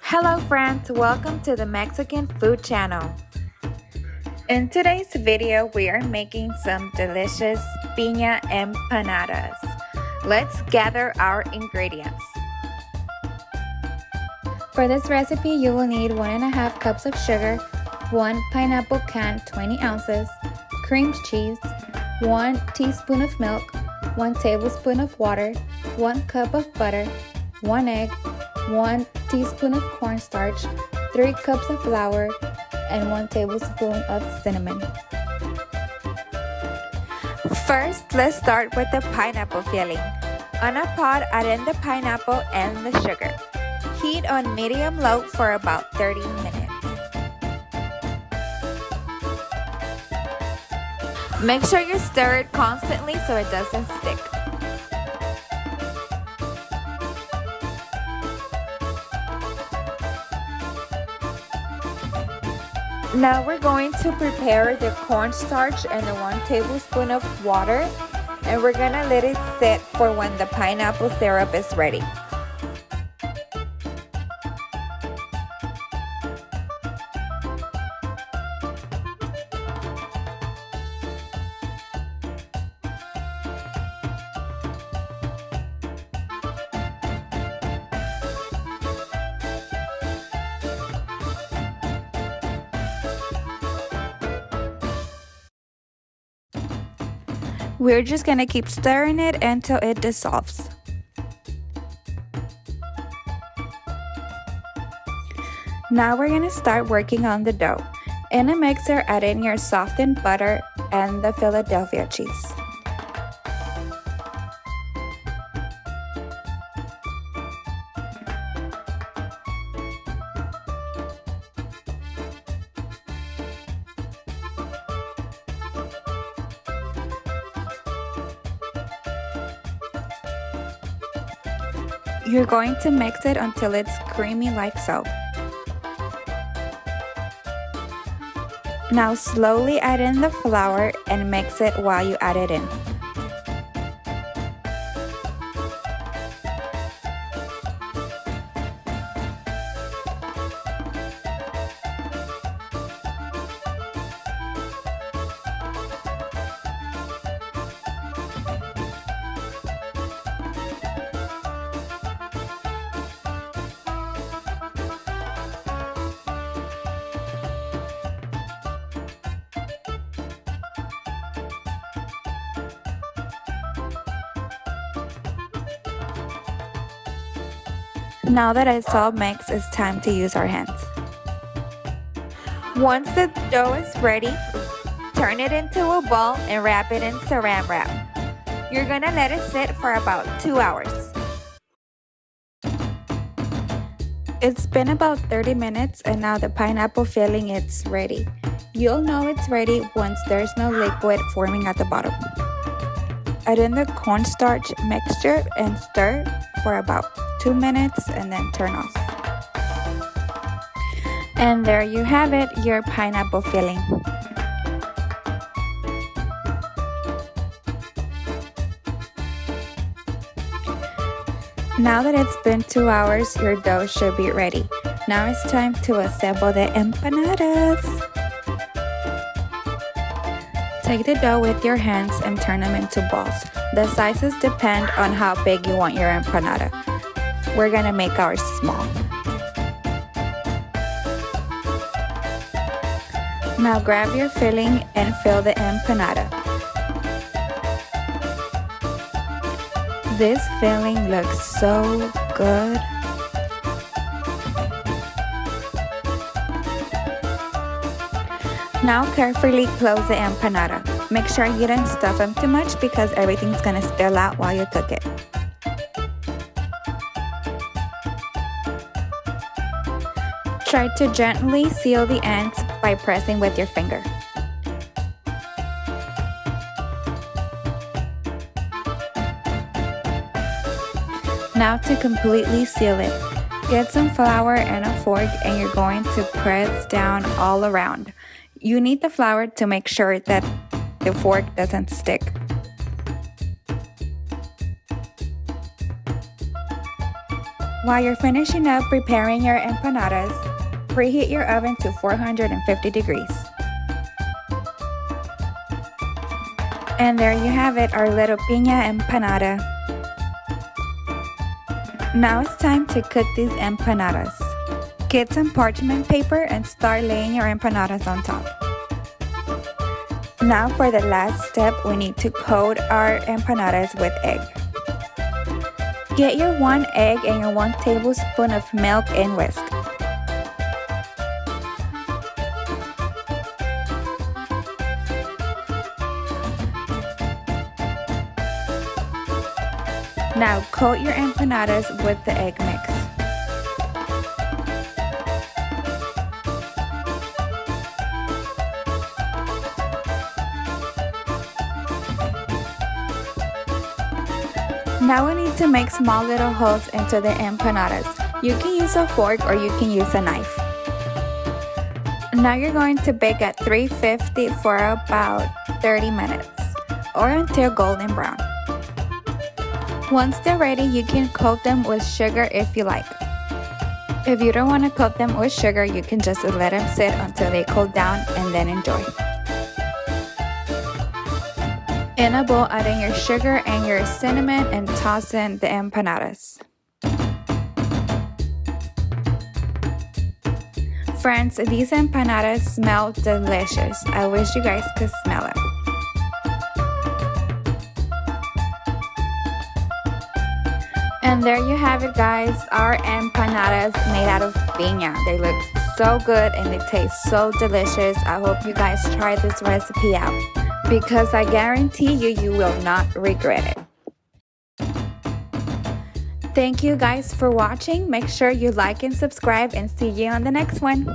Hello friends, welcome to the Mexican Food Channel. In today's video, we are making some delicious piña empanadas. Let's gather our ingredients. For this recipe, you will need 1.5 cups of sugar, 1 pineapple can 20 ounces, cream cheese, 1 teaspoon of milk, 1 tablespoon of water, 1 cup of butter, 1 egg, 1 teaspoon of cornstarch, 3 cups of flour, and 1 tablespoon of cinnamon. First, let's start with the pineapple filling. On a pot, add in the pineapple and the sugar. Heat on medium-low for about 30 minutes. Make sure you stir it constantly so it doesn't stick. Now we're going to prepare the cornstarch and the 1 tablespoon of water, and we're gonna let it sit for when the pineapple syrup is ready. We're just gonna keep stirring it until it dissolves. Now we're gonna start working on the dough. In a mixer, add in your softened butter and the Philadelphia cheese. You're going to mix it until it's creamy like so. Now slowly add in the flour and mix it while you add it in. Now that it's all mixed, it's time to use our hands. Once the dough is ready, turn it into a ball and wrap it in saran wrap. You're gonna let it sit for about 2 hours. It's been about 30 minutes and now the pineapple filling is ready. You'll know it's ready once there's no liquid forming at the bottom. Add in the cornstarch mixture and stir for about 2 minutes and then turn off. And there you have it, your pineapple filling. Now that it's been 2 hours, your dough should be ready. Now it's time to assemble the empanadas. Take the dough with your hands and turn them into balls. The sizes depend on how big you want your empanada. We're gonna make ours small. Now grab your filling and fill the empanada. This filling looks so good. Now carefully close the empanada. Make sure you don't stuff them too much because everything's gonna spill out while you cook it. Try to gently seal the ends by pressing with your finger. Now to completely seal it, get some flour and a fork and you're going to press down all around. You need the flour to make sure that the fork doesn't stick. While you're finishing up preparing your empanadas, preheat your oven to 450 degrees. And there you have it, our little piña empanada. Now it's time to cook these empanadas. Get some parchment paper and start laying your empanadas on top. Now for the last step, we need to coat our empanadas with egg. Get your 1 egg and your 1 tablespoon of milk and whisk. Now coat your empanadas with the egg mix. Now we need to make small little holes into the empanadas. You can use a fork or you can use a knife. Now you're going to bake at 350 for about 30 minutes or until golden brown. Once they're ready, you can coat them with sugar if you like. If you don't want to coat them with sugar, you can just let them sit until they cool down and then enjoy. In a bowl, add in your sugar and your cinnamon and toss in the empanadas. Friends, these empanadas smell delicious. I wish you guys could smell it. And there you have it, guys, our empanadas made out of piña. They look so good and they taste so delicious. I hope you guys try this recipe out because I guarantee you will not regret it. Thank you guys for watching. Make sure you like and subscribe and see you on the next one.